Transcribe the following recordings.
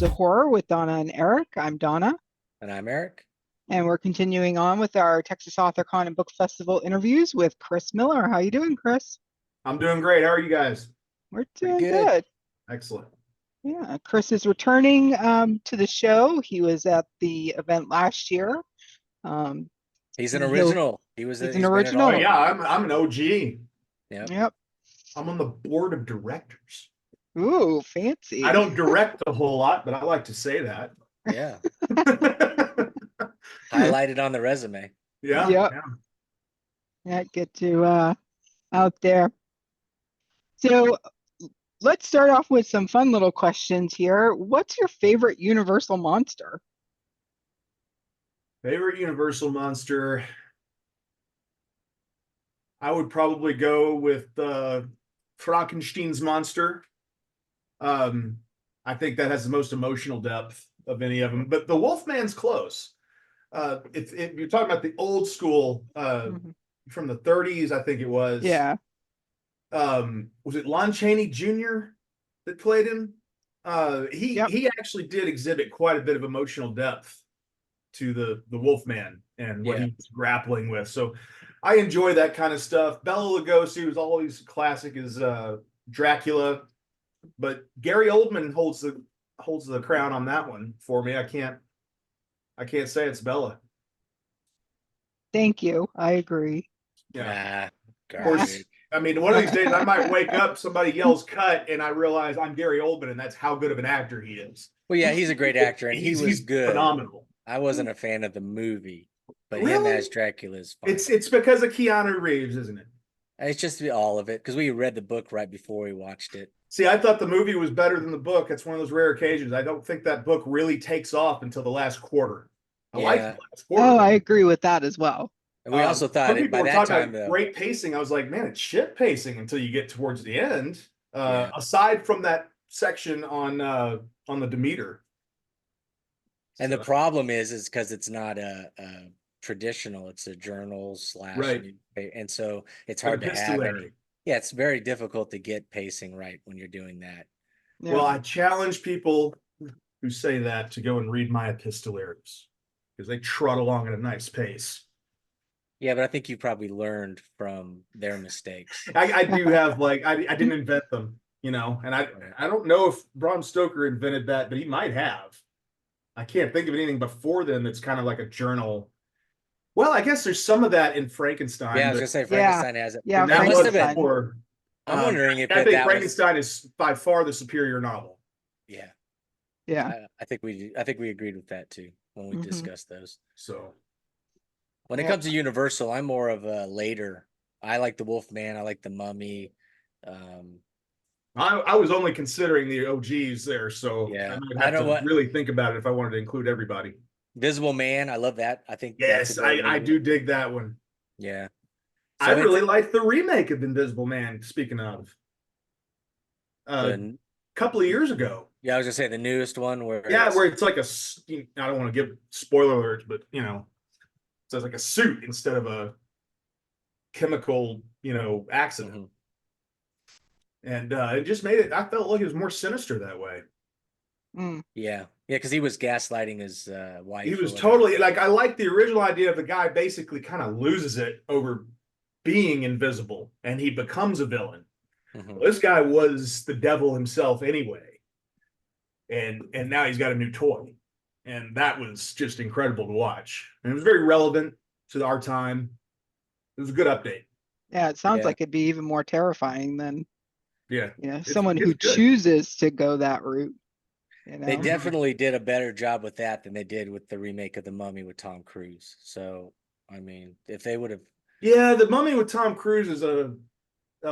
Episodes of Horror with Donna and Eric. I'm Donna, And I'm Eric. and we're continuing on with our Texas AuthorCon and Book Festival interviews with Chris Miller. How you doing, Chris? I'm doing great. How are you guys? We're Pretty doing good. good. Excellent. Yeah, Chris is returning to the show. He was at the event last year. He's an And he'll- original. he's an Been at original. all Oh of yeah, them. I'm an OG. Yep. Yep. I'm on the board of directors. Ooh, fancy. I don't direct a whole lot, but I like to say that. Yeah. Highlighted on the resume. Yeah. Yep. yeah. Yeah, get you out there. So let's start off with some fun little questions here. What's your favorite Universal monster? Favorite Universal monster. I would probably go with Frankenstein's monster. I think that has the most emotional depth of any of them. But the Wolfman's close. If you're talking about the old school Mhm. from the 30s, I think it was. Yeah. Was it Lon Chaney Jr. that played him? Yep. He actually did exhibit quite a bit of emotional depth to the Wolfman and what Yeah. he was grappling with. So I enjoy that kind of stuff. Bela Lugosi was always classic as Dracula, but Gary Oldman holds the crown on that one for me. I can't say it's Bella. Thank you. I agree. Yeah. Nah, Of course, garbage. I mean, one of these days I might wake up, somebody yells cut, and I realize I'm Gary Oldman, and that's how good of an actor he is. Well, yeah, he's a great actor, and He's he was good. phenomenal. I wasn't a fan of the movie, but him Really? as Dracula is fine. It's because of Keanu Reeves, isn't it? It's just all of it because we read the book right before we watched it. See, I thought the movie was better than the book. It's one of those rare occasions. I don't think that book really takes off until the last quarter. I like the Yeah. last quarter. Oh, I agree with that as well. And we also thought some it people by were that talking time, about though. great pacing. I was like, man, it's shit pacing until you get towards the end. Yeah. Aside from that section on the Demeter. And the So, problem is because it's not a traditional; it's a journal / Right. newspaper, and so it's hard to have epistolary. any. Yeah, it's very difficult to get pacing right when you're doing that. Yeah. Well, I challenge people who say that to go and read my epistolaries because they trot along at a nice pace. Yeah, but I think you probably learned from their mistakes. I do have I didn't invent them, and I don't know if Bram Stoker invented that, but he might have. I can't think of anything before then that's kind of like a journal. Well, I guess there's some of that in Frankenstein. Yeah, I was but gonna say Frankenstein has it. Yeah, that That must was have been. Frankenstein. before. I'm wondering if I think that was. Frankenstein is by far the superior novel. Yeah, Yeah. I think we agreed with that too when we Mhm. discussed those. So When it Yep. comes to Universal, I'm more of a later. I like the Wolfman. I like the Mummy. I was only considering the OGs there, so Yeah. I would I have know to what- really think about it if I wanted to include everybody. Invisible Man. I love that. I think that's Yes, a great I movie. do dig that one. Yeah. I So really like the remake of Invisible Man. Speaking of, a the, couple of years ago, yeah, I was gonna say the newest one where yeah, it's- where it's like I don't want to give spoiler alerts, but so it's like a suit instead of a chemical, accident, Mhm. and it just made it. I felt like it was more sinister that way. Mm. yeah, because he was gaslighting his wife. He or was whatever. totally I like the original idea of the guy basically kind of loses it over being invisible and he becomes a villain. Mhm. Well, this guy was the devil himself anyway, and now he's got a new toy, and that was just incredible to watch. And it was very relevant to our time. It was a good update. Yeah, it sounds Yeah. like it'd be even more terrifying than, Yeah, someone it's who good. chooses to go that route. They definitely did a better job with that than they did with the remake of The Mummy with Tom Cruise. So, I mean, if they would have, Yeah, The Mummy with Tom Cruise is a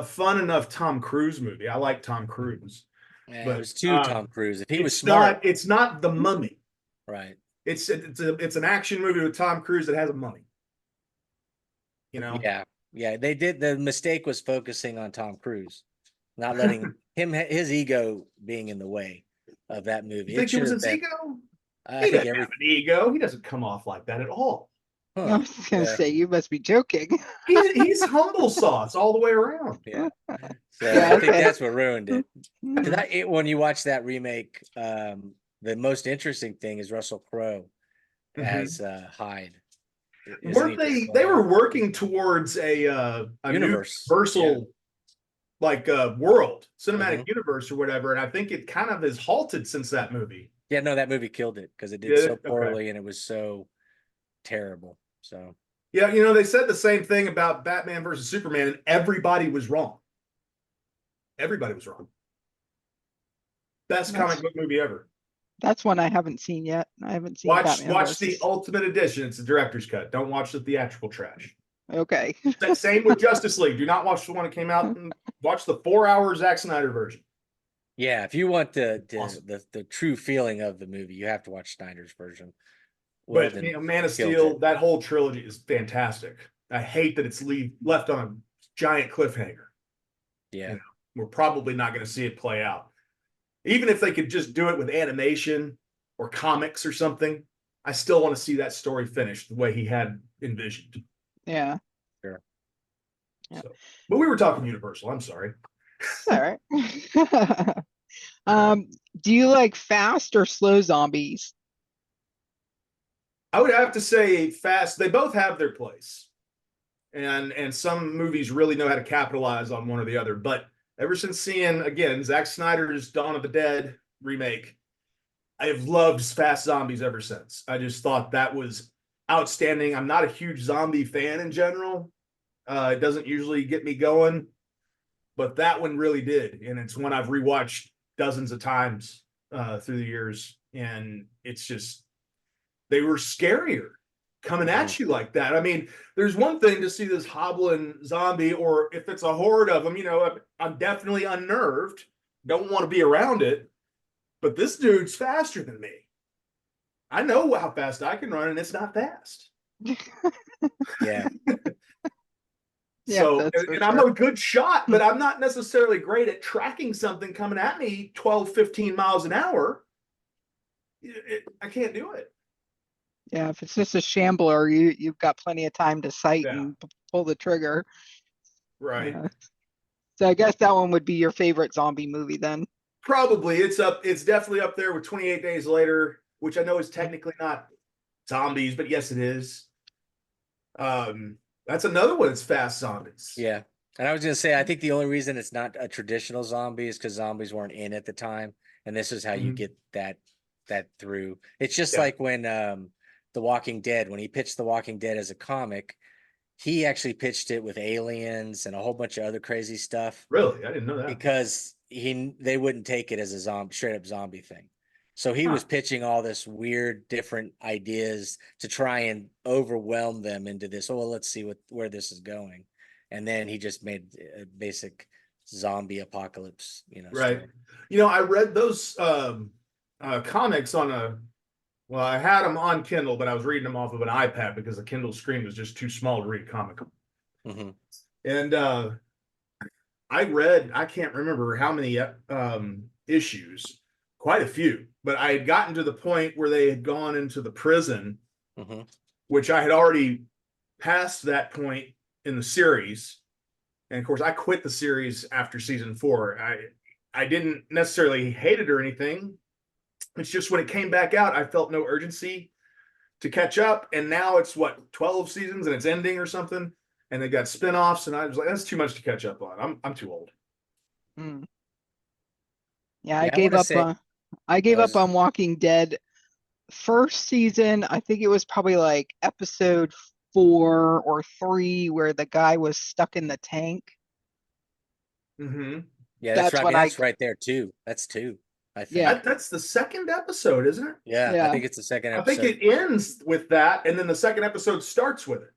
fun enough Tom Cruise movie. I like Tom Cruise. it But, was too Tom Cruise. If he was It's smart, It's not The Mummy. right? It's an action movie with Tom Cruise that has a mummy. Yeah, they did. The mistake was focusing on Tom Cruise, not letting his ego being in the way of that movie. You think it was should have his been- ego? I He think doesn't have an ego. He doesn't come off like that at all. I huh, was gonna yeah, say, you must be joking. He's humble sauce all the way around. yeah. So Yeah, I think okay. that's what ruined it. Mhm. When you watch that remake, the most interesting thing is Russell Crowe Mhm. as Hyde. Isn't Weren't he just they flying? were working towards a new Universe, universal like world, cinematic Mhm. universe or whatever, and I think it kind of has halted since that movie. Yeah, no, that movie killed it because it did Did so it? Okay. poorly and it was so terrible. So Yeah, they said the same thing about Batman versus Superman, and everybody was wrong. Everybody was wrong. Best comic book movie ever. That's one I haven't seen yet. I haven't seen Watch Batman the versus. Ultimate Edition. It's the director's cut. Don't watch the theatrical trash. Okay. Same with Justice League. Do not watch the one that came out. Watch the 4-hour Zack Snyder version. yeah, if you want Awesome. the true feeling of the movie, you have to watch Snyder's version. But Whedon Man of killed Steel, it. that whole trilogy is fantastic. I hate that it's left on a giant cliffhanger. Yeah. We're probably not going to see it play out. Even if they could just do it with animation or comics or something, I still want to see that story finished the way he had envisioned. Yeah. Sure. Yeah. So, but we were talking Universal. I'm sorry. All right. Do you like fast or slow zombies? I would have to say fast. They both have their place. And some movies really know how to capitalize on one or the other. But ever since seeing, again, Zack Snyder's Dawn of the Dead remake, I have loved Fast Zombies ever since. I just thought that was outstanding. I'm not a huge zombie fan in general. It doesn't usually get me going, but that one really did. And it's one I've rewatched dozens of times through the years. And it's just, they were scarier coming at you like that. I mean, there's one thing to see this hobbling zombie, or if it's a horde of them, I'm definitely unnerved, don't want to be around it. But this dude's faster than me. I know how fast I can run, and it's not fast. Yeah. Yeah, So, that's for and I'm sure. a good shot, but I'm not necessarily great at tracking something coming at me 12, 15 miles an hour. I can't do it. Yeah, if it's just a shambler, you've got plenty of time to sight Yeah. and pull the trigger. Right. So I guess that one would be your favorite zombie movie then. Probably. It's definitely up there with 28 Days Later, which I know is technically not zombies, but yes, it is. That's another one that's fast zombies. Yeah. And I was gonna say, I think the only reason it's not a traditional zombie is because zombies weren't in at the time, and this is how you Mhm. get that through. It's just Yeah. like when The Walking Dead, when he pitched The Walking Dead as a comic, he actually pitched it with aliens and a whole bunch of other crazy stuff Really? I didn't know that. because they wouldn't take it as a straight up zombie thing. So he was pitching all this weird, different ideas to try and overwhelm them into this. Oh, well, let's see where this is going, and then he just made a basic zombie apocalypse, Right. story. I read those comics well, I had them on Kindle, but I was reading them off of an iPad because the Kindle screen was just too small to read comic. Mm-hmm. And I can't remember how many issues, quite a few, but I had gotten to the point where they had gone into the prison, Mm-hmm. which I had already passed that point in the series. And of course, I quit the series after season 4. I didn't necessarily hate it or anything. It's just when it came back out, I felt no urgency to catch up. And now it's 12 seasons and it's ending or something. And they got spinoffs, and I was like, that's too much to catch up on. I'm too old. Yeah, Yeah, I I gave wanna up say- on I gave I up was- on Walking Dead first season. I think it was probably like episode 4 or 3 where the guy was stuck in the tank. Mm-hmm. Yeah, That's right. when That's right there too. That's 2, I think. Yeah. That's the second episode, isn't it? Yeah, I Yeah. think it's the second I episode. think it ends with that, and then the second episode starts with it.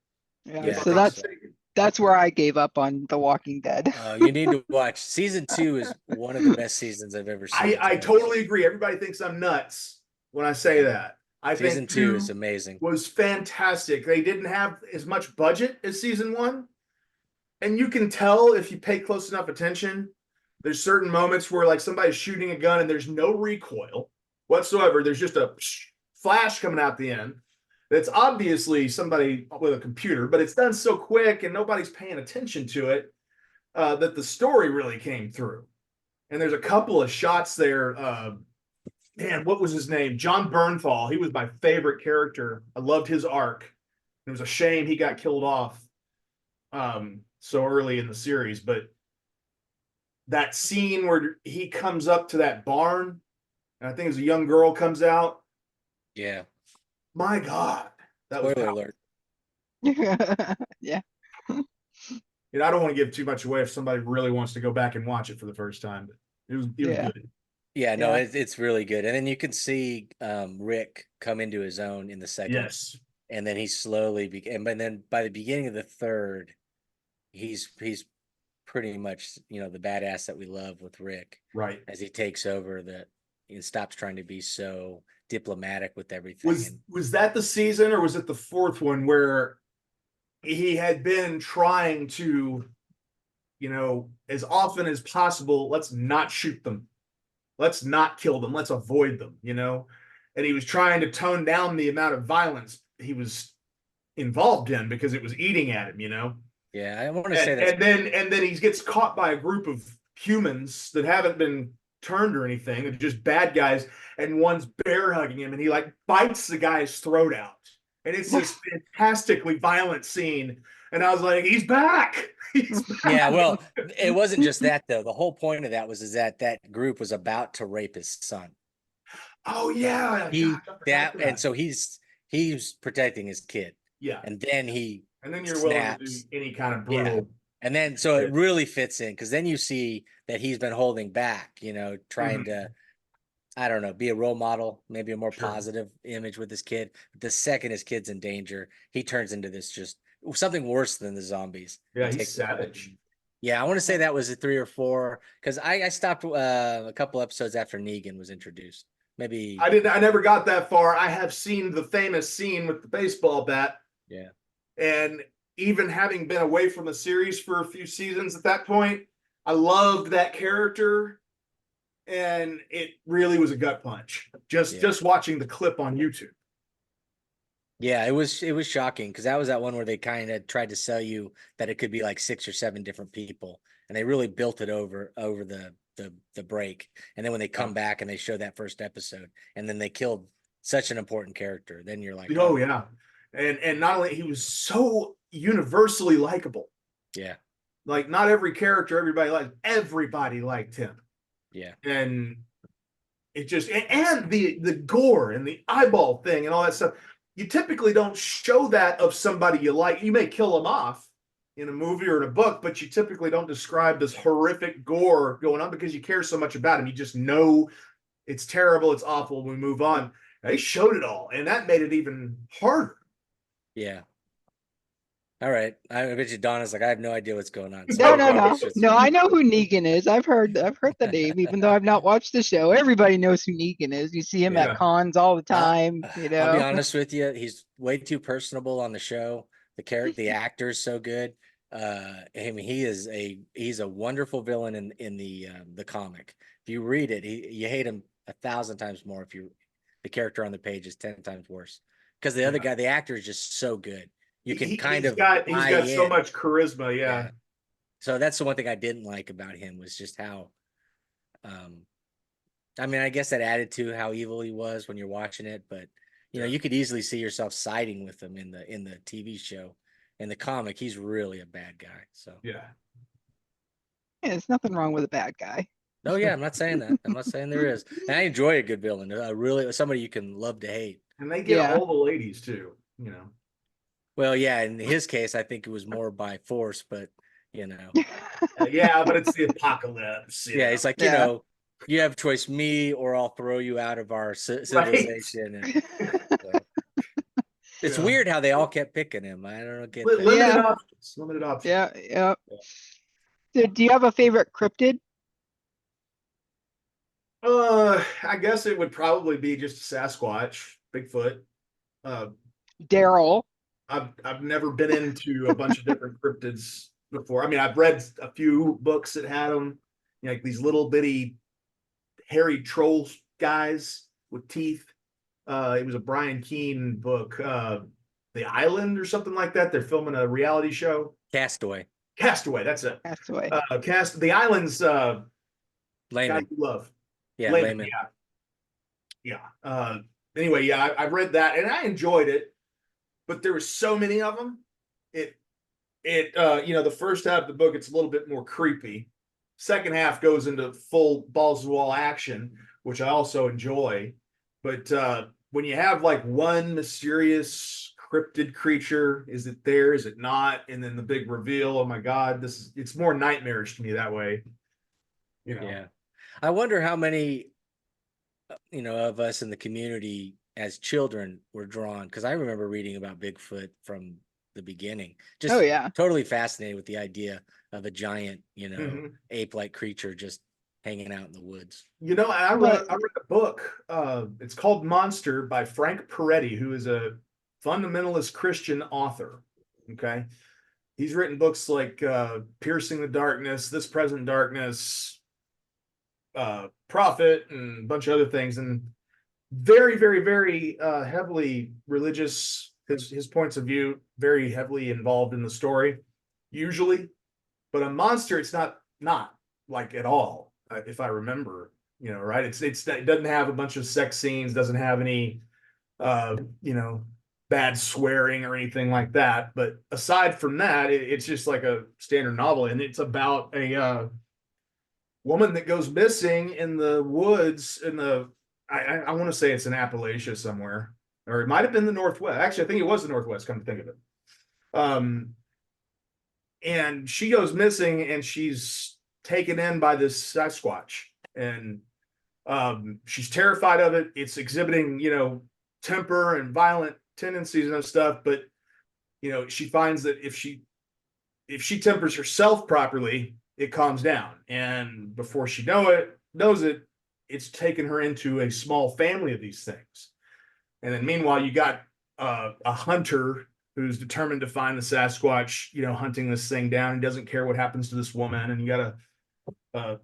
Yeah, Yeah, so I think that's where I gave up on The Walking Dead. You need to watch season 2 is one of the best seasons I've ever seen. I totally agree. Everybody thinks I'm nuts when I say that. I Season think 2 is amazing. was fantastic. They didn't have as much budget as season 1. And you can tell if you pay close enough attention, there's certain moments where like somebody's shooting a gun and there's no recoil whatsoever. There's just a flash coming out the end. That's obviously somebody with a computer, but it's done so quick and nobody's paying attention to it that the story really came through. And there's a couple of shots there man, what was his name? John Bernthal. He was my favorite character. I loved his arc. It was a shame he got killed off so early in the series, but that scene where he comes up to that barn, and I think as a young girl comes out. Yeah. My God, that was Spoiler powerful. alert. Yeah. I don't want to give too much away if somebody really wants to go back and watch it for the first time. But it was Yeah. good. Yeah, no, Yeah. it's really good. And then you can see Rick come into his own in the second. Yes. And then he slowly and then by the beginning of the third, he's pretty much, the badass that we love with Rick. Right. As he takes over and stops trying to be so diplomatic with everything. Was that the season, or was it the fourth one where he had been trying to, as often as possible, let's not shoot them. Let's not kill them. Let's avoid them, and he was trying to tone down the amount of violence he was involved in because it was eating at him, Yeah, I want to say that. And then he gets caught by a group of humans that haven't been turned or anything. They're just bad guys, and one's bear hugging him, and he bites the guy's throat out. And it's this fantastically violent scene. And I was like, he's back. He's back. Yeah, well, it wasn't just that though. The whole point of that was that group was about to rape his son. Oh yeah. And so he's protecting his kid. Yeah. And then you're willing to do any kind of brutal. Yeah. And then so it really fits in, because then you see that he's been holding back, trying to, I don't know, be a role model, maybe a more positive image with his kid. But the second his kid's in danger, he turns into this just something worse than the zombies. Yeah, he's savage. Yeah, I want to say that was a 3 or 4, because I stopped a couple episodes after Negan was introduced. Maybe I never got that far. I have seen the famous scene with the baseball bat. Yeah. And even having been away from the series for a few seasons at that point, I loved that character. And it really was a gut punch. Just watching the clip on YouTube. Yeah, it was shocking, because that was that one where they kind of tried to sell you that it could be like 6 or 7 different people, and they really built it over the break. And then when they come back and they show that first episode, and then they killed such an important character, then you're like, oh yeah. And not only, he was so universally likable. Yeah. Like, not every character everybody liked him. Yeah. And it just, and the gore and the eyeball thing and all that stuff. You typically don't show that of somebody you like. You may kill them off in a movie or in a book, but you typically don't describe this horrific gore going on because you care so much about him. You just know it's terrible, it's awful, we move on. They showed it all, and that made it even harder. Yeah. All right. I bet you Donna's like, I have no idea what's going on. No. No, I know who Negan is. I've heard the name, even though I've not watched the show. Everybody knows who Negan is. You see him at cons all the time. I'll be honest with you, he's way too personable on the show. The actor's so good. I mean, he's a wonderful villain in the comic. If you read it, you hate him 1,000 times more. The character on the page is 10 times worse, because the other guy, the actor, is just so good. You can he's got so much charisma. Yeah. So that's the one thing I didn't like about him, was just how, I mean, I guess that added to how evil he was when you're watching it, but you could easily see yourself siding with him in the TV show. In the comic, he's really a bad guy. So yeah, there's nothing wrong with a bad guy. No, yeah, I'm not saying that. I'm not saying there is. And I enjoy a good villain. Really, somebody you can love to hate. And they get all the ladies too, Well, yeah, in his case, I think it was more by force, but yeah, but it's the apocalypse. Yeah, it's like, you have choice, me or I'll throw you out of our civilization. Right. And, it's weird how they all kept picking him. I don't get limited options. Limited options. Yeah. So, do you have a favorite cryptid? I guess it would probably be just Sasquatch, Bigfoot. Daryl. I've never been into a bunch of different cryptids before. I mean, I've read a few books that had them, like these little bitty hairy troll guys with teeth. It was a Brian Keene book, The Island or something like that. They're filming a reality show. Castaway, that's it. Castaway. The Island's Layman. guy you love. Yeah, Layman. Yeah. Yeah. Anyway, yeah, I read that and I enjoyed it, but there were so many of them. The first half of the book, it's a little bit more creepy. Second half goes into full balls to the wall action, which I also enjoy. But when you have like one mysterious cryptid creature, is it there? Is it not? And then the big reveal. Oh my God, it's more nightmarish to me that way. Yeah. I wonder how many, of us in the community as children were drawn, because I remember reading about Bigfoot from the beginning. Just Oh yeah. totally fascinated with the idea of a giant, Mhm. ape-like creature just hanging out in the woods. I But read a book. It's called Monster by Frank Peretti, who is a fundamentalist Christian author. Okay. He's written books like Piercing the Darkness, This Present Darkness, Prophet, and a bunch of other things. And very, very, very heavily religious. His points of view, very heavily involved in the story, usually. But a Monster, it's not like at all, if I remember, right? It doesn't have a bunch of sex scenes, doesn't have any, uh, you know, bad swearing or anything like that. But aside from that, it's just like a standard novel, and it's about a woman that goes missing in the woods I want to say it's in Appalachia somewhere, or it might have been the Northwest. Actually, I think it was the Northwest. Come to think of it. And she goes missing, and she's taken in by this Sasquatch, and she's terrified of it. It's exhibiting, temper and violent tendencies and stuff. But she finds that if she tempers herself properly, it calms down, and before she knows it, it's taken her into a small family of these things. And then meanwhile, you got a hunter who's determined to find the Sasquatch, hunting this thing down. He doesn't care what happens to this woman. And you got a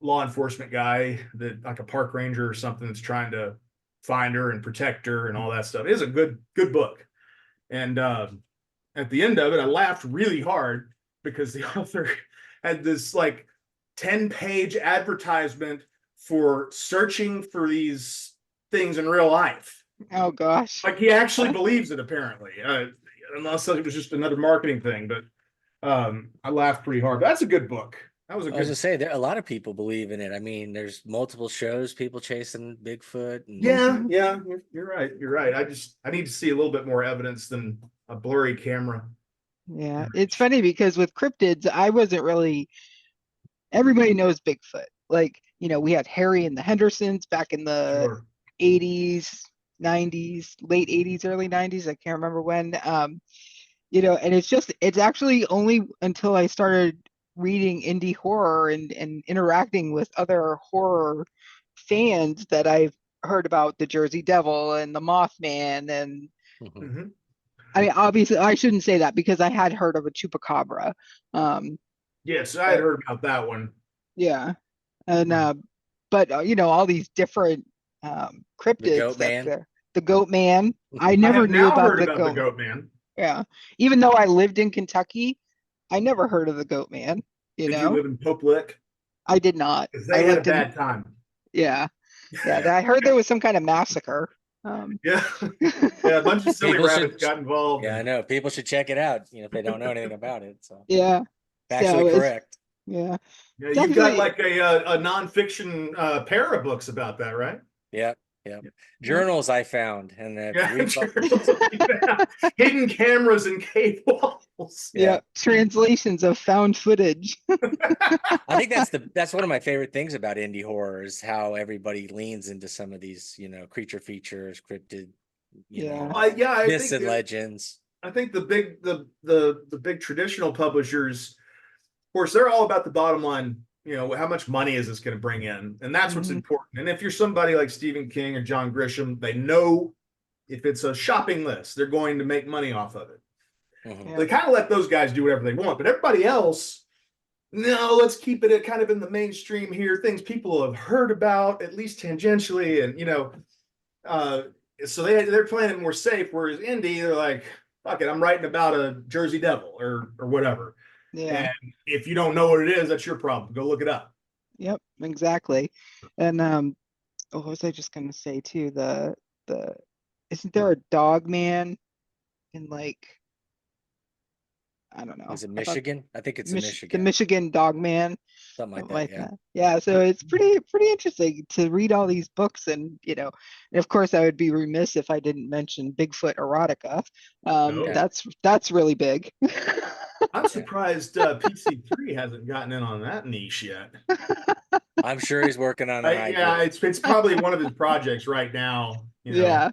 law enforcement guy, that like a park ranger or something, that's trying to find her and protect her and all that stuff. It is a good book. And at the end of it, I laughed really hard because the author had this like 10-page advertisement for searching for these things in real life. oh gosh. Like he actually believes it, apparently. Unless it was just another marketing thing. But I laughed pretty hard. But that's a good book. That was a I was good. gonna say a lot of people believe in it. I mean, there's multiple shows, people chasing Bigfoot. And Yeah, yeah, you're right. You're right. I need to see a little bit more evidence than a blurry camera. Yeah. It's funny because with cryptids, I wasn't really, everybody knows Bigfoot. Like, we had Harry and the Hendersons back in the Sure. 80s, 90s, late 80s, early 90s. I can't remember when. And it's actually only until I started reading indie horror and interacting with other horror fans that I've heard about the Jersey Devil and the Mothman. And Mhm. I mean, obviously, I shouldn't say that because I had heard of a chupacabra. Yes, I had heard about that one. Yeah. And Right. but all these different the cryptids Goat Man. the Goat Man. I I never have knew now about heard the about the goat. Goat Man. Yeah. Even though I lived in Kentucky, I never heard of the Goat Man, Did you live in Pope Lick? I did not. Because I they had a lived in bad time. yeah. I heard there was some kind of massacre. Yeah. Yeah, a bunch of silly People rabbits should, got involved. yeah, I know. People should check it out, if they don't know anything about it. So Yeah. factually it's correct. yeah. Yeah, you've got Definitely. like a nonfiction pair of books about that, right? Yep. Journals I found and Yeah, republished. hidden cameras and cave walls. Yeah. Translations of found footage. I think that's one of my favorite things about indie horror is how everybody leans into some of these, creature features, cryptid, Yeah. Yeah, I myths think and legends. I think the big traditional publishers, of course, they're all about the bottom line. How much money is this going to bring in? And that's what's Mhm. important. And if you're somebody like Stephen King or John Grisham, they know if it's a shopping list, they're going to make money off of it. Mhm. Yeah. They kind of let those guys do whatever they want, but everybody else, no, let's keep it kind of in the mainstream here, things people have heard about, at least tangentially. And, so they're playing it more safe, whereas indie, they're like, fuck it, I'm writing about a Jersey Devil or whatever. Yeah. And if you don't know what it is, that's your problem. Go look it up. Yep. Exactly. And oh, what was I just gonna say too? The isn't there a dog man in like, I don't know. Is it I thought Michigan? I think it's in The Michigan, Michigan dog man, something like something that. like Yeah. that. Yeah, so it's pretty interesting to read all these books, and and of course I would be remiss if I didn't mention Bigfoot erotica. Oh, That's really big. I'm surprised PC3 hasn't gotten in on that niche yet. I'm sure he's working on an Yeah, idea. it's probably one of his projects right now. Yeah.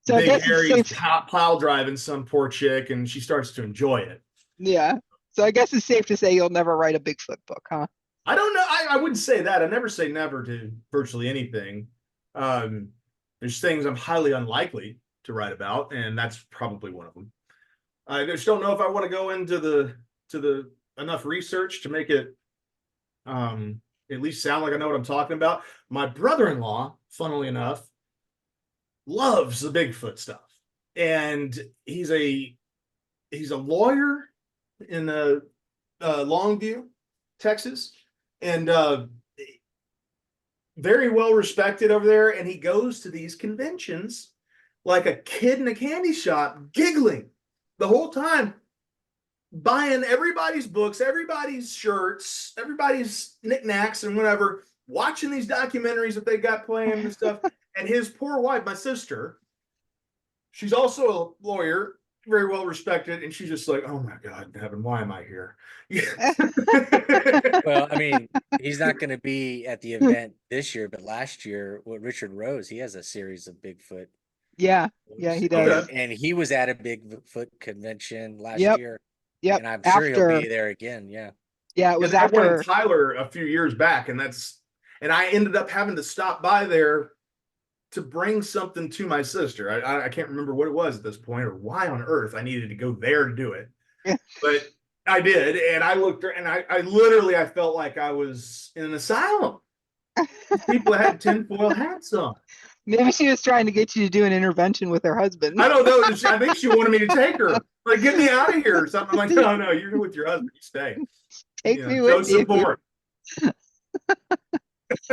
So I Big guess it's Harry's safe. plow driving some poor chick, and she starts to enjoy it. Yeah. So I guess it's safe to say you'll never write a Bigfoot book, huh? I don't know. I wouldn't say that. I never say never to virtually anything. Um, there's things I'm highly unlikely to write about, and that's probably one of them. I just don't know if I want to go into the enough research to make it at least sound like I know what I'm talking about. My brother-in-law, funnily enough, loves the Bigfoot stuff, and he's a lawyer in Longview, Texas, and very well respected over there. And he goes to these conventions like a kid in a candy shop, giggling the whole time, buying everybody's books, everybody's shirts, everybody's knickknacks and whatever, watching these documentaries that they got playing and stuff. And his poor wife, my sister, she's also a lawyer, very well respected, and she's just like, "Oh my God in heaven, why am I here?" Well, I mean, he's not going to be at the event this year, but last year, what Richard Rose, he has a series of Bigfoot. Yeah. Yeah, he does. Okay. And he was at a Bigfoot convention last Yep. year, Yep. and I'm sure he'll After, be there again. Yeah. yeah, it Yeah, was they had one in after. Tyler a few years back, and I ended up having to stop by there to bring something to my sister. I can't remember what it was at this point or why on earth I needed to go there to do it, but I did, and I looked and I literally I felt like I was in an asylum. People had tinfoil hats on. Maybe she was trying to get you to do an intervention with her husband. I don't know. I think she wanted me to take her, like, get me out of here or something. I'm like, no, you're with your husband. You stay. Take You me know, show with you. support.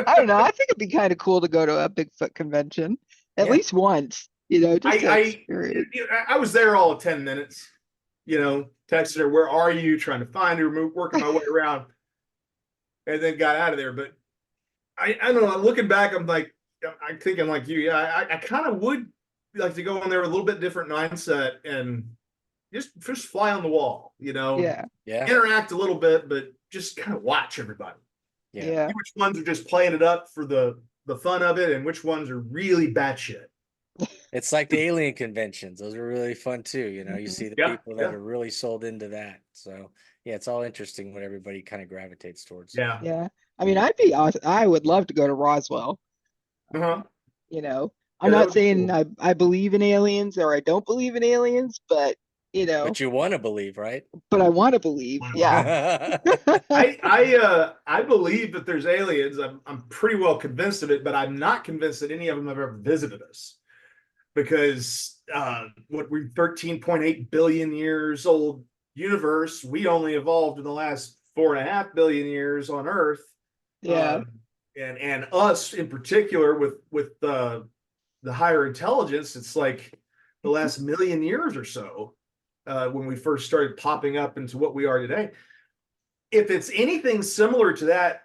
I don't know. I think it'd be kind of cool to go to a Bigfoot convention at Yeah. least once, just to experience. I was there all of 10 minutes, texted her, "Where are you?" Trying to find her, working my way around, and then got out of there. But I don't know. Looking back, I'm thinking like you. Yeah, I kind of would like to go in there with a little bit different mindset and just fly on the wall, Yeah. Yeah. interact a little bit, but just kind of watch everybody. Yeah. Yeah. See which ones are just playing it up for the fun of it, and which ones are really batshit. It's like the alien conventions. Those are really fun too. You Mhm. see the Yeah, people that yeah. are really sold into that. So yeah, it's all interesting what everybody kind of gravitates towards. Yeah. Yeah. I mean, I would love to go to Roswell. Uh-huh. I'm Yeah, that not would be saying cool. I believe in aliens or I don't believe in aliens, but But you want to believe, right? but I want to believe. Yeah. I believe that there's aliens. I'm pretty well convinced of it, but I'm not convinced that any of them have ever visited us, because what we're 13.8 billion years old universe. We only evolved in the last 4.5 billion years on Earth. Yeah. And us in particular with the higher intelligence, it's like the last million years or so, when we first started popping up into what we are today. If it's anything similar to that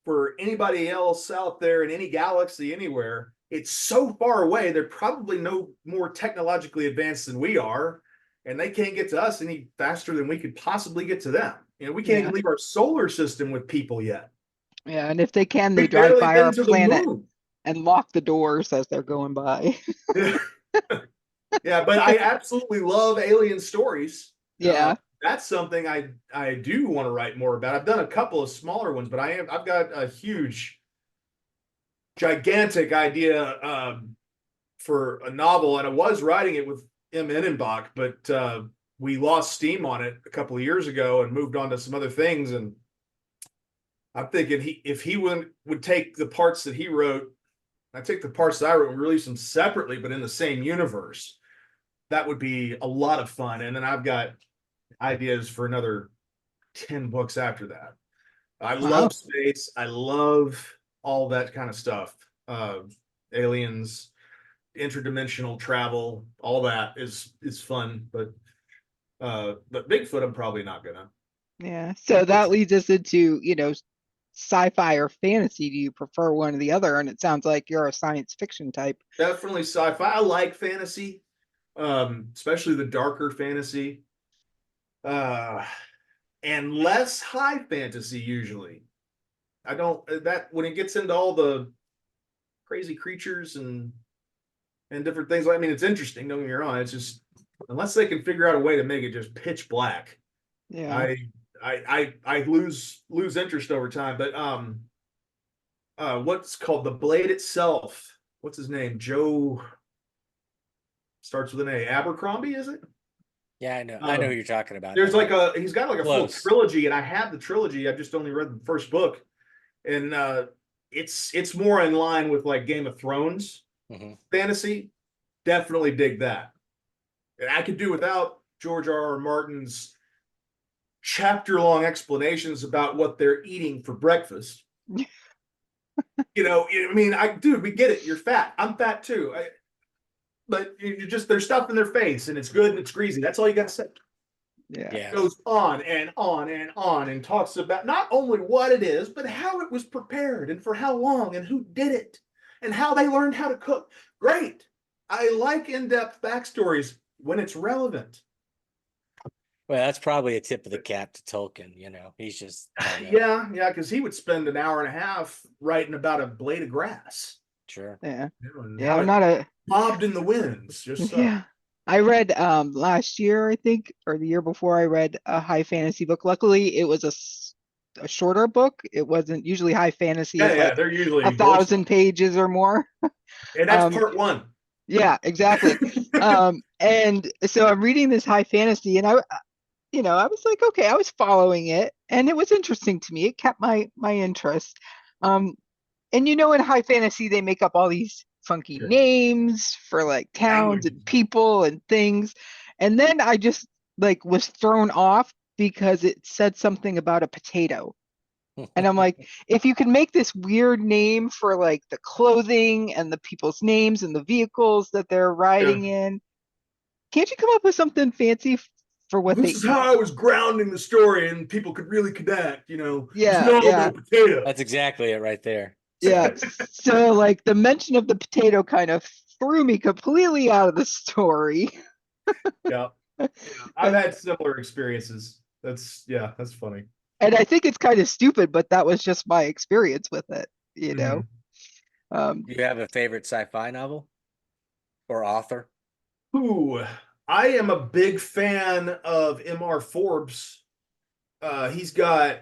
for anybody else out there in any galaxy anywhere, it's so far away, they're probably no more technologically advanced than we are, and they can't get to us any faster than we could possibly get to them. We can't even leave our solar system with people yet. Yeah. And if they can, they We've drive barely by been our to the planet moon. and lock the doors as they're going by. Yeah, but I absolutely love alien stories. Yeah. That's something I do want to write more about. I've done a couple of smaller ones, but I've got a huge, gigantic idea for a novel, and I was writing it with M. Innenbach, but we lost steam on it a couple of years ago and moved on to some other things. And I'm thinking if he would take the parts that he wrote, I take the parts that I wrote and release them separately, but in the same universe, that would be a lot of fun. And then I've got ideas for another 10 books after that. I Wow. love space. I love all that kind of stuff. aliens, interdimensional travel, all that is fun. But Bigfoot, I'm probably not gonna. Yeah. So that leads us into, sci-fi or fantasy. Do you prefer one or the other? And it sounds like you're a science fiction type. Definitely sci-fi. I like fantasy, especially the darker fantasy, uh, and less high fantasy usually. I don't that when it gets into all the crazy creatures and different things. I mean, it's interesting. Don't get me wrong. It's just unless they can figure out a way to make it just pitch black, Yeah. I lose interest over time. But what's called the Blade itself? What's his name? Joe starts with an A. Abercrombie, is it? Yeah, I know. I know who you're talking about. There's he's got like a full Close. trilogy, and I have the trilogy. I've just only read the first book, and it's more in line with like Game of Thrones fantasy. Definitely dig that. And I could do without George R. R. Martin's chapter-long explanations about what they're eating for breakfast. I mean, dude, we get it. You're fat. I'm fat too. But you just there's stuff in their face, and it's good and it's greasy. That's all you got to say. Yeah. Yeah. It goes on and on and on and talks about not only what it is, but how it was prepared and for how long and who did it and how they learned how to cook. Great. I like in-depth backstories when it's relevant. Well, that's probably a tip of the cap to Tolkien. He's just Yeah, because he would spend an hour and a half writing about a blade of grass. Sure. Yeah. And Yeah. how I'm it not a, bobbed in the winds. Just yeah. I read last year, I think, or the year before, I read a high fantasy book. Luckily, it was a shorter book. It wasn't usually high fantasy is like they're usually 1,000 pages or more. and that's part one. Yeah, exactly. And so I'm reading this high fantasy, and I was like, okay, I was following it, and it was interesting to me. It kept my interest. And in high fantasy, they make up all these funky Sure. names for like towns Language. and people and things. And then I just like was thrown off because it said something about a potato. And I'm like, if you can make this weird name for like the clothing and the people's names and the vehicles that they're riding in, can't you come up with something fancy for what they This is eat? how I was grounding the story, and people could really connect. It's Yeah, not yeah. a potato. That's exactly it right there. Yeah. So like the mention of the potato kind of threw me completely out of the story. Yeah. I've had similar experiences. That's funny. And I think it's kind of stupid, but that was just my experience with it, you know. Do you have a favorite sci-fi novel or author? Ooh, I am a big fan of M.R. Forbes. He's got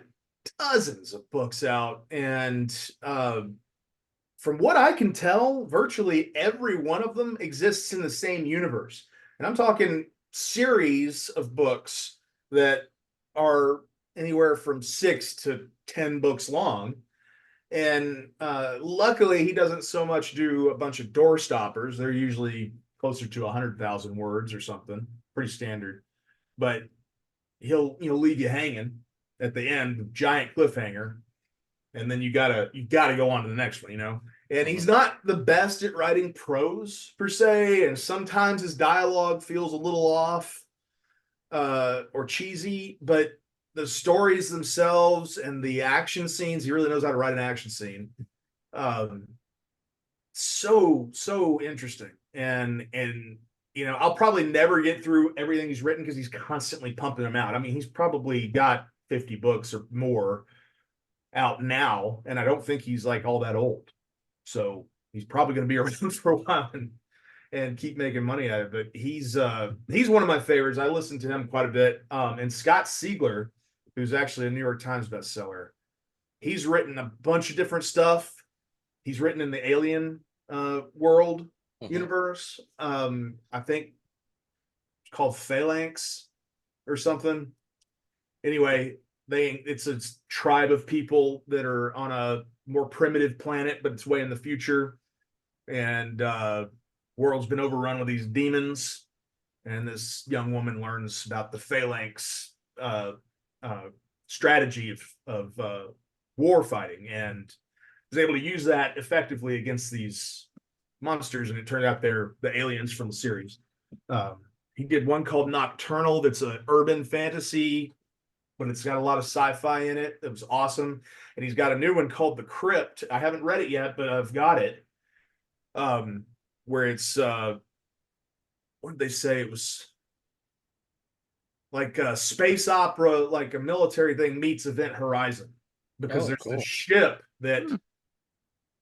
dozens of books out, and from what I can tell, virtually every one of them exists in the same universe. And I'm talking series of books that are anywhere from 6 to 10 books long. And luckily, he doesn't so much do a bunch of door stoppers. They're usually closer to 100,000 words or something, pretty standard. But he'll leave you hanging at the end, giant cliffhanger, and then you gotta go on to the next one. And he's not the best at writing prose per se, and sometimes his dialogue feels a little off or cheesy, but the stories themselves and the action scenes, he really knows how to write an action scene. So interesting. And I'll probably never get through everything he's written because he's constantly pumping them out. I mean, he's probably got 50 books or more out now, and I don't think he's like all that old. So he's probably going to be around for a while and keep making money at it. But he's one of my favorites. I listen to him quite a bit. And Scott Siegler, who's actually a New York Times bestseller, he's written a bunch of different stuff. He's written in the Alien world universe. I think it's called Phalanx or something. Anyway, it's a tribe of people that are on a more primitive planet, but it's way in the future. And world's been overrun with these demons. And this young woman learns about the Phalanx strategy of war fighting. And was able to use that effectively against these monsters, and it turned out they're the aliens from the series. He did one called Nocturnal that's an urban fantasy, but it's got a lot of sci-fi in it. It was awesome. And he's got a new one called The Crypt. I haven't read it yet, but I've got it. Where it's what did they say? It was like a space opera, like a military thing meets Event Horizon, because there's cool. a ship that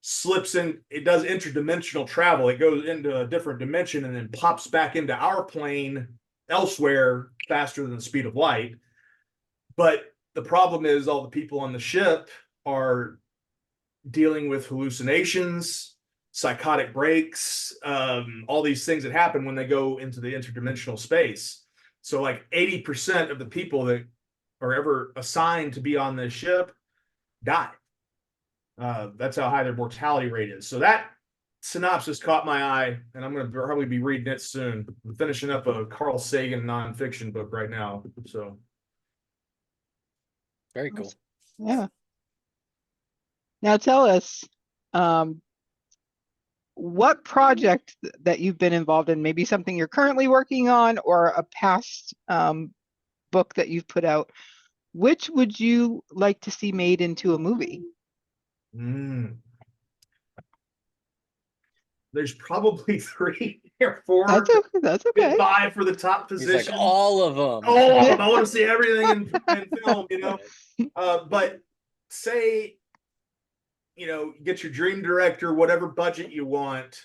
slips in, it does interdimensional travel. It goes into a different dimension and then pops back into our plane elsewhere faster than the speed of light. But the problem is all the people on the ship are dealing with hallucinations, psychotic breaks, all these things that happen when they go into the interdimensional space. So like 80% of the people that are ever assigned to be on this ship die. That's how high their mortality rate is. So that synopsis caught my eye, and I'm going to probably be reading it soon. I'm finishing up a Carl Sagan nonfiction book right now. So Very cool. Yeah. Now tell us, what project that you've been involved in, maybe something you're currently working on or a past book that you've put out, which would you like to see made into a movie? There's probably 3 or 4. That's okay. Vie for the top position. He's like all of them. All of them. I want to see everything in film, you know. But say, you know, get your dream director, whatever budget you want,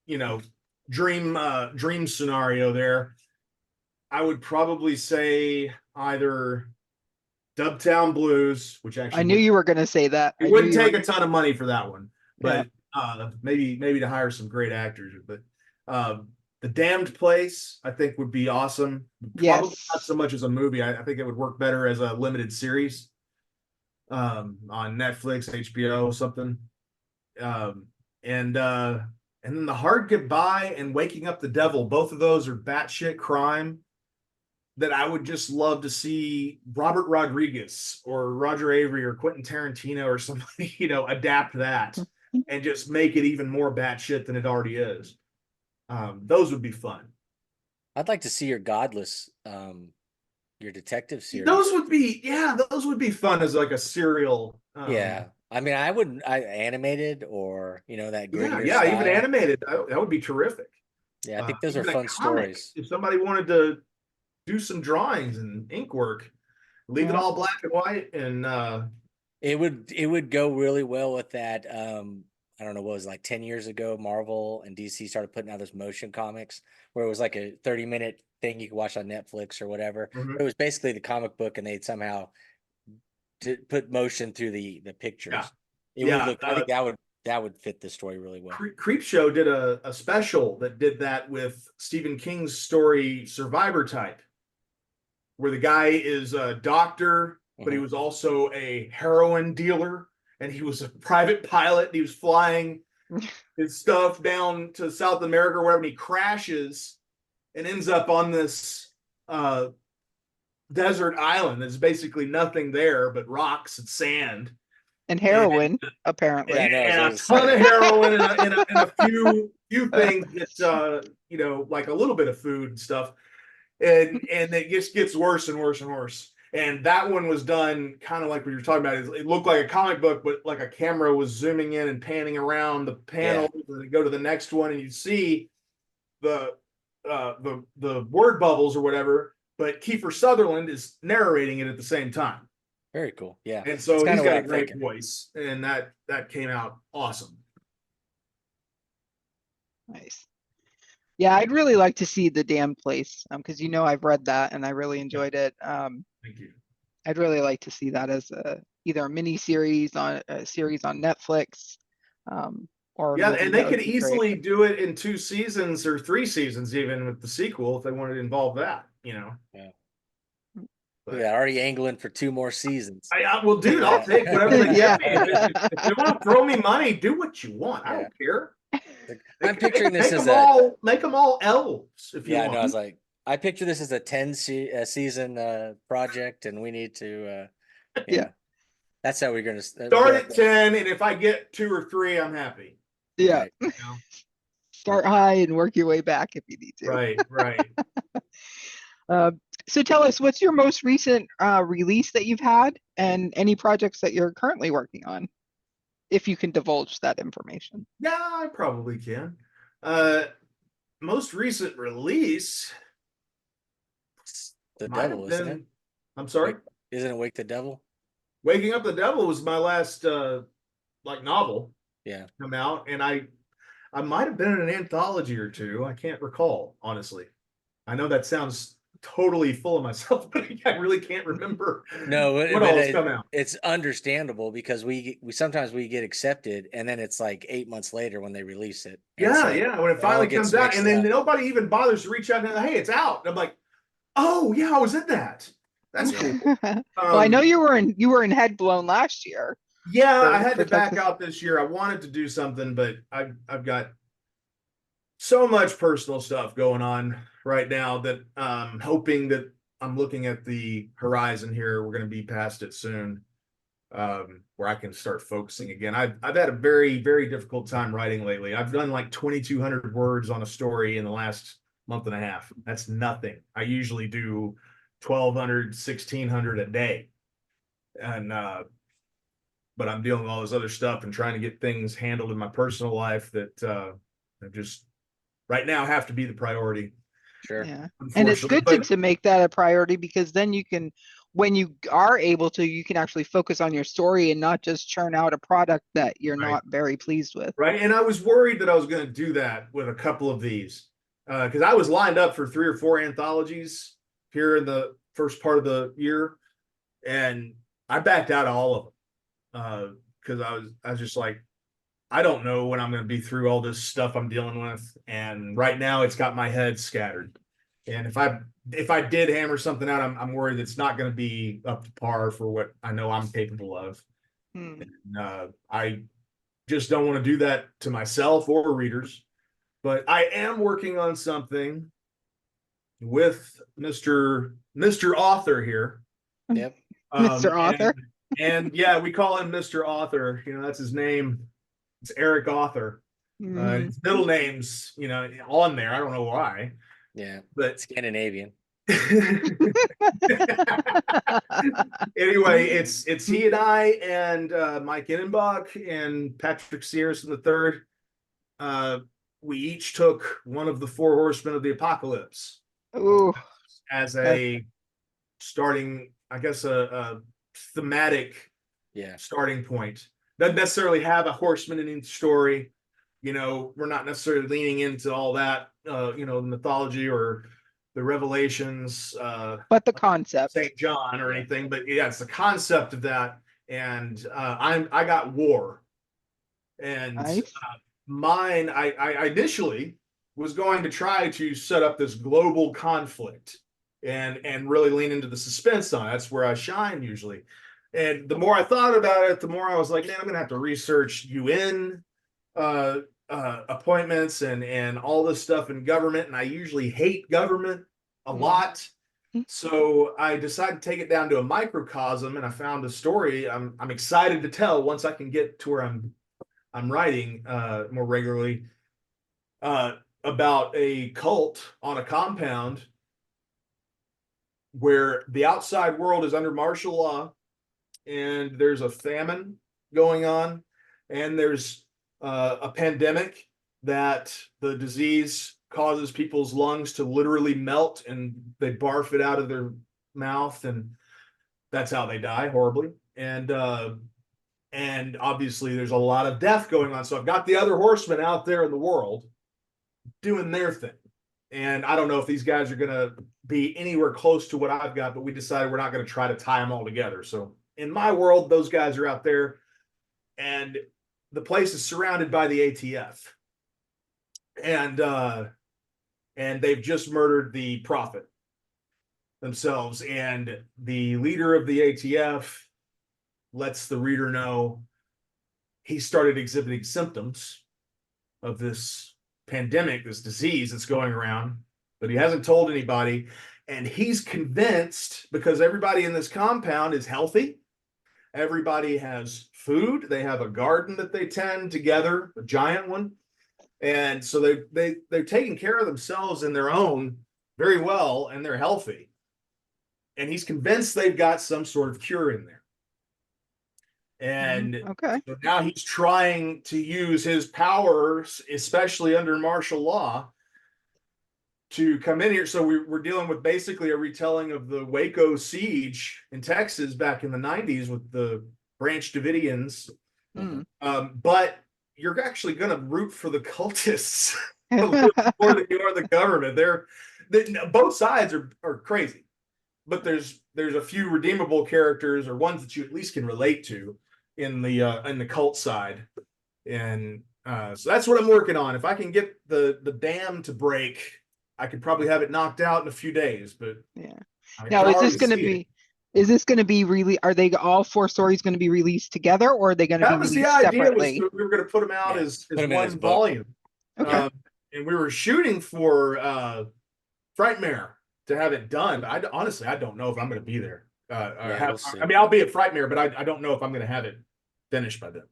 you know, dream scenario there. I would probably say either Dubtown Blues, which actually I knew you were going to say that. it wouldn't take a ton of money for that one, but maybe to hire some great actors. But The Damned Place, I think, would be awesome. Probably Yes. not so much as a movie. I think it would work better as a limited series on Netflix, HBO, something. And then The Hard Goodbye and Waking Up the Devil, both of those are batshit crime that I would just love to see Robert Rodriguez or Roger Avery or Quentin Tarantino or somebody, you know, adapt that and just make it even more batshit than it already is. Those would be fun. I'd like to see your Godless, your detective series. Those would be fun as like a serial. Yeah. I mean, I animated or, you know, that grittier Yeah, even style. animated. That would be terrific. Yeah, I think those are even a fun comic. stories. If somebody wanted to do some drawings and ink work, leave it all black and white, and it would go really well with that. I don't know, what was it, like 10 years ago, Marvel and DC started putting out those motion comics where it was like a 30-minute thing you could watch on Netflix or whatever. It was basically the comic book, and they'd somehow put motion through the pictures. It would look. I think that would fit the story really well. Creepshow did a special that did that with Stephen King's story Survivor Type, where the guy is a doctor, but he was also a heroin dealer, and he was a private pilot, and he was flying his stuff down to South America or wherever, and he crashes and ends up on this desert island. There's basically nothing there but rocks and sand. And heroin, apparently. And a ton of heroin and a few things that you know, like a little bit of food and stuff. And it just gets worse and worse and worse. And that one was done kind of like what you're talking about. It looked like a comic book, but like a camera was zooming in and panning around the panels, and then go to the next one, and you see the word bubbles or whatever. But Kiefer Sutherland is narrating it at the same time. Very cool. Yeah. And so he's got a great voice, and that came out awesome. Nice. Yeah, I'd really like to see The Damned Place, because you know I've read that and I really enjoyed it. Thank you. I'd really like to see that as either a mini series on Netflix, or and they could easily do it in 2 seasons or 3 seasons, even with the sequel, if they wanted to involve that. You know. Yeah. Yeah, already angling for 2 more seasons. Well, dude, I'll take whatever they give me. If you want to throw me money, do what you want. I don't care. I'm picturing this as make them all elves. If you want. No, I was like, I picture this as a 10 season project, and we need to. That's how we're gonna Start at 10, and if I get 2 or 3, I'm happy. Yeah. Right. You know? Start high and work your way back if you need to. Right. Uh, so tell us, what's your most recent release that you've had, and any projects that you're currently working on, if you can divulge that information. Yeah, I probably can. Most recent release The might devil, have isn't it? been. I'm sorry. Isn't it Wake the Devil? Waking Up the Devil was my last like novel Yeah. come out, and I might have been in an anthology or two. I can't recall, honestly. I know that sounds totally full of myself, but I really can't remember No, what all has come out. it's understandable because we sometimes we get accepted and then it's like 8 months later when they release it. And Yeah, so yeah. When it all finally gets comes out, mixed and then up. nobody even bothers to reach out and hey, it's out. And I'm like, oh yeah, I was in that. That's Yeah. cool. Well, I know you were in Head Blown last year. Yeah, I had for to back Texas. out this year. I wanted to do something, but I've got so much personal stuff going on right now that hoping that I'm looking at the horizon here. We're going to be past it soon, where I can start focusing again. I've had a very, very difficult time writing lately. I've done like 2,200 words on a story in the last month and a half. That's nothing. I usually do 1,200, 1,600 a day. And but I'm dealing with all this other stuff and trying to get things handled in my personal life that just right now have to be the priority. Sure. Yeah. And it's Unfortunately, good but to make that a priority, because then you can, when you are able to, you can actually focus on your story and not just churn out a product that you're Right. not very pleased with. right. And I was worried that I was going to do that with a couple of these because I was lined up for 3 or 4 anthologies here in the first part of the year, and I backed out of all of them because I was just like, I don't know when I'm going to be through all this stuff I'm dealing with, and right now it's got my head scattered. And if I did hammer something out, I'm worried it's not going to be up to par for what I know I'm capable of. Hmm. I just don't want to do that to myself or readers. But I am working on something with Mr. Author here. Yep. Mr. Author. And yeah, we call him Mr. Author. You know, that's his name. It's Eric Author. Mhm. His middle name's, on there. I don't know why. Yeah. But Scandinavian. anyway, it's he and I and Mike Innenbach and Patrick Searson III. We each took one of the 4 horsemen of the apocalypse Ooh. as a starting, I guess, a thematic Yeah. starting point. Doesn't necessarily have a horseman in each story. We're not necessarily leaning into all that, the mythology or the revelations, But the concept. St. John or anything, but yeah, it's the concept of that. And I got war, and Nice. mine, I initially was going to try to set up this global conflict and really lean into the suspense on it. That's where I shine usually. And the more I thought about it, the more I was like, man, I'm gonna have to research UN appointments and all this stuff in government. And I usually hate government a lot. So I decided to take it down to a microcosm, and I found a story I'm excited to tell once I can get to where I'm writing more regularly about a cult on a compound where the outside world is under martial law, and there's a famine going on, and there's a pandemic that the disease causes people's lungs to literally melt, and they barf it out of their mouth, and that's how they die horribly. And obviously there's a lot of death going on. So I've got the other horsemen out there in the world doing their thing. And I don't know if these guys are going to be anywhere close to what I've got, but we decided we're not going to try to tie them all together. So in my world, those guys are out there, and the place is surrounded by the ATF. And they've just murdered the prophet themselves. And the leader of the ATF lets the reader know he started exhibiting symptoms of this pandemic, this disease that's going around, but he hasn't told anybody. And he's convinced, because everybody in this compound is healthy, Everybody has food. They have a garden that they tend together, a giant one. And so they're taking care of themselves in their own very well, and they're healthy. And he's convinced they've got some sort of cure in there. And Okay. so now he's trying to use his powers, especially under martial law, to come in here. So we're dealing with basically a retelling of the Waco siege in Texas back in the 90s with the Branch Davidians. Mm. But you're actually going to root for the cultists a little more than you are the government. Both sides are crazy, but there's a few redeemable characters, or ones that you at least can relate to in the cult side. And so that's what I'm working on. If I can get the dam to break, I could probably have it knocked out in a few days. But Yeah. I Now, can is this already going to see it. be? Is this going to be really? Are they all 4 stories going to be released together, or are they going to be That was the released idea. separately? We were going to put them out Yeah, as put 'em in as one book. volume. Okay. And we were shooting for Frightmare to have it done. Honestly, I don't know if I'm going to be there. We'll see. I mean, I'll be at Frightmare, but I don't know if I'm going to have it finished by then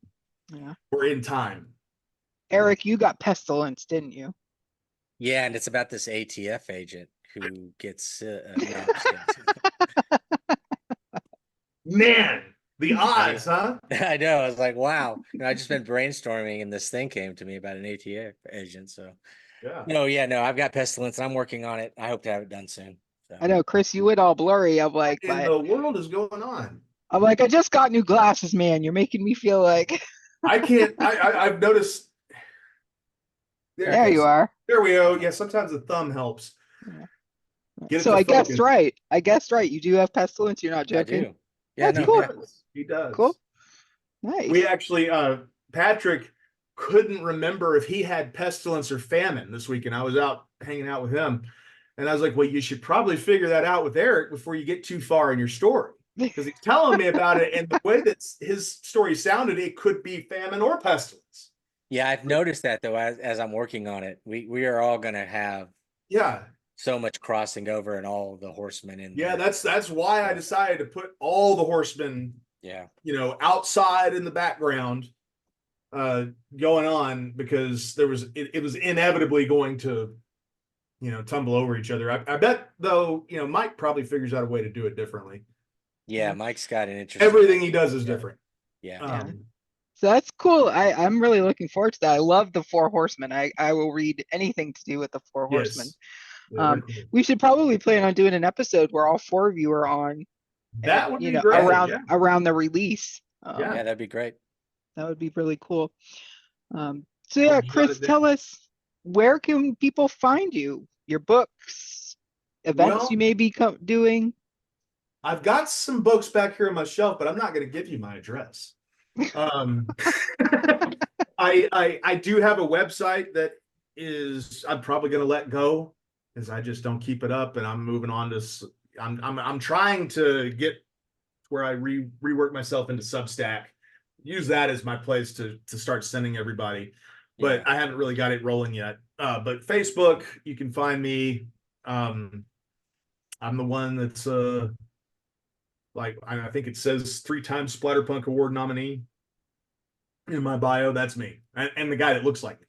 Yeah. or in time. Eric, you got Pestilence, didn't you? Yeah, and it's about this ATF agent who gets no, I'm just kidding. Man, the odds, huh? I know. I was like, wow. I just been brainstorming, and this thing came to me about an ATF agent. So, Yeah. no, I've got Pestilence, and I'm working on it. I hope to have it done soon. So. I know, Chris, you went all blurry. I'm like, What in the world is going on? I just got new glasses, man. You're making me feel like. I can't. I've noticed. There you are. There we go. Yeah, sometimes the thumb helps. Yeah. Get it So to I guessed focus. right. I guessed right. You do have Pestilence. You're not I joking. do. Yeah, That's no, cool. yeah. He does. Cool. Nice. We actually, Patrick couldn't remember if he had pestilence or famine this weekend. I was out hanging out with him, and I was like, well, you should probably figure that out with Eric before you get too far in your story, because he's telling me about it, and the way that his story sounded, it could be famine or pestilence. Yeah, I've noticed that though as I'm working on it. We are all gonna have Yeah. so much crossing over and all the horsemen in Yeah, there. that's why I decided to put all the horsemen, Yeah. outside in the background, going on, because it was inevitably going to, tumble over each other. I bet though, Mike probably figures out a way to do it differently. Yeah, Mike's got an interesting. Everything he does is Yeah. different. Yeah. So that's cool. I'm really looking forward to that. I love the 4 Horsemen. I will read anything to do with the 4 Horsemen. Yes. Yeah, they're cool. We should probably plan on doing an episode where all 4 of you are on. That would be great. around the release. Yeah. Yeah, that'd be great. That would be really cool. So yeah, You got Chris, it there. tell us, where can people find you? Your books, events Well, you may be doing. I've got some books back here on my shelf, but I'm not going to give you my address. I do have a website that I'm probably going to let go, because I just don't keep it up, and I'm moving on to. I'm trying to get where I rework myself into Substack. Use that as my place to start sending everybody, but I haven't really got it rolling yet. But Facebook, you can find me. I'm the one that's I think it says 3-time Splatterpunk Award nominee in my bio. That's me, and the guy that looks like me.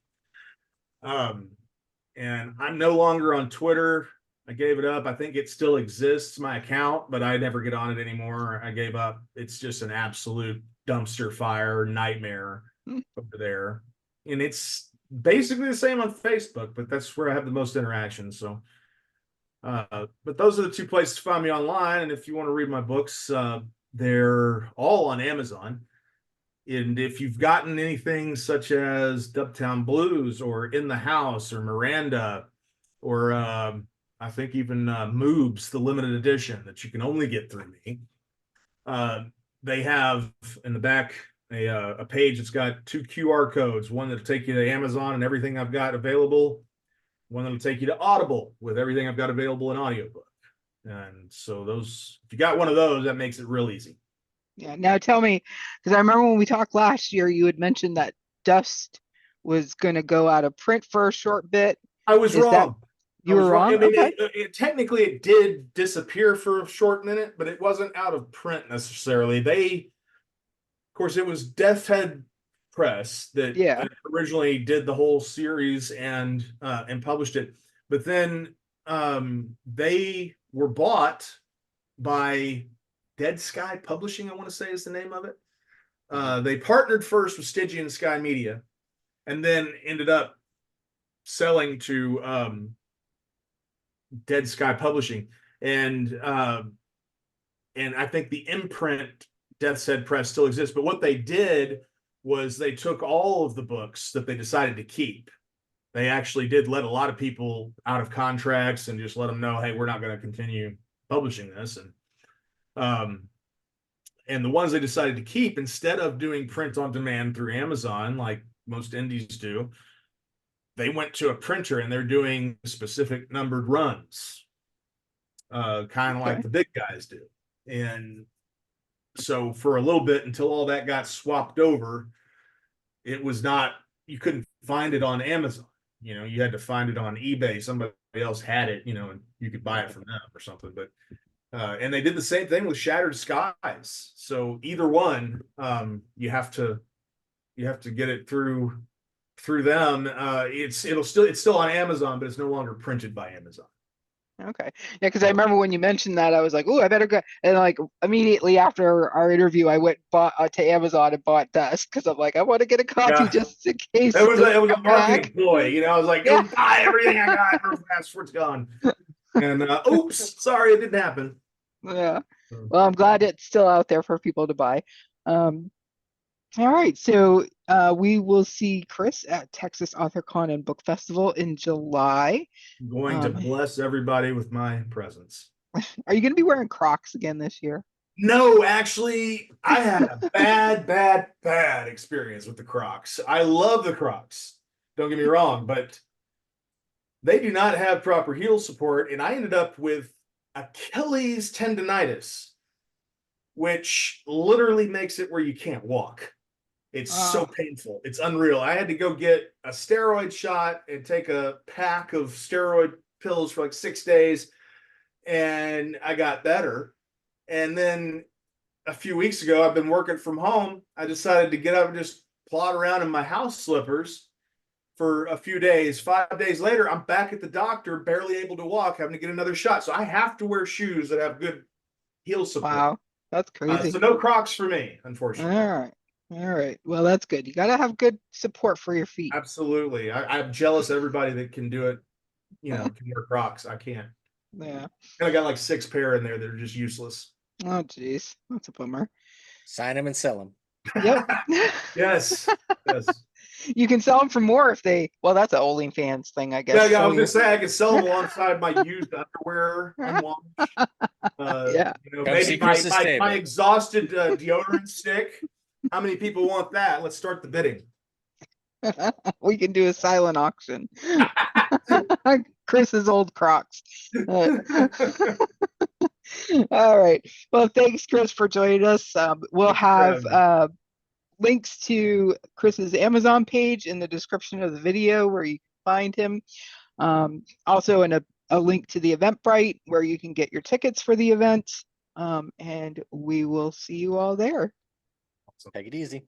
And I'm no longer on Twitter. I gave it up. I think it still exists, my account, but I never get on it anymore. I gave up. It's just an absolute dumpster fire nightmare over there. And it's basically the same on Facebook, but that's where I have the most interaction. So, but those are the 2 places to find me online. And if you want to read my books, they're all on Amazon. And if you've gotten anything such as Dubtown Blues or In the House or Miranda, or I think even Moobs, the limited edition that you can only get through me, they have in the back a page that's got 2 QR codes, one that'll take you to Amazon and everything I've got available, one that'll take you to Audible with everything I've got available in audiobook. And so if you got one of those, that makes it real easy. Yeah. Now tell me, because I remember when we talked last year, you had mentioned that Dust was going to go out of print for a short bit. I was wrong. You were wrong? I mean, Okay. technically it did disappear for a short minute, but it wasn't out of print necessarily. course, it was Death's Head Press that Yeah. originally did the whole series and published it. But then they were bought by Dead Sky Publishing, I want to say is the name of it. They partnered first with Stygian Sky Media, and then ended up selling to Dead Sky Publishing, and I think the imprint Death's Head Press still exists. But what they did was they took all of the books that they decided to keep. They actually did let a lot of people out of contracts and just let them know, hey, we're not going to continue publishing this. And the ones they decided to keep, instead of doing print on demand through Amazon like most indies do, they went to a printer and they're doing specific numbered runs, kind of like the big guys do. And so for a little bit, until all that got swapped over, it was not, you couldn't find it on Amazon. You know, you had to find it on eBay. Somebody else had it, you know, and you could buy it from them or something. But and they did the same thing with Shattered Skies. So either one, you have to get it through them. It's still on Amazon, but it's no longer printed by Amazon. Okay. Yeah, because I remember when you mentioned that, I was like, "Oh, I better go." And like immediately after our interview, I went bought to Amazon and bought Dusk because I'm like, I want to get a copy just in case. It was a come marketing back. ploy, you know. I was like, "Go buy everything I got real fast before it's gone." And oops, sorry, it didn't happen. Yeah. Well, I'm glad it's still out there for people to buy. All right, so we will see Chris at Texas AuthorCon and Book Festival in July. I'm going to bless everybody with my presence. Are you going to be wearing Crocs again this year? No, actually, I had a bad experience with the Crocs. I love the Crocs. Don't get me wrong, but they do not have proper heel support, and I ended up with Achilles tendonitis, which literally makes it where you can't walk. It's so painful. It's unreal. I had to go get a steroid shot and take a pack of steroid pills for like 6 days, and I got better. And then a few weeks ago, I've been working from home. I decided to get up and just plod around in my house slippers for a few days. 5 days later, I'm back at the doctor, barely able to walk, having to get another shot. So I have to wear shoes that have good heel support. Wow, that's crazy. So no Crocs for me, unfortunately. All right. Well, that's good. You got to have good support for your feet. Absolutely. I'm jealous of everybody that can do it, you know, can wear Crocs. I can't. Yeah. And I got like 6 pair in there that are just useless. Oh, geez. That's a bummer. Sign them and sell them. Yep. Yes. You can sell them for more if they, well, that's an OnlyFans thing, I guess. Yeah, I was going to say, I could sell them alongside my used underwear unwashed. Yeah. You know, maybe my exhausted deodorant stick. How many people want that? Let's start the bidding. We can do a silent auction. Chris's old Crocs. All right. Well, thanks, Chris, for joining us. We'll have links to Chris's Amazon page in the description of the video where you can find him. Also, in a link to the Eventbrite where you can get your tickets for the event. And we will see you all there. Take it easy.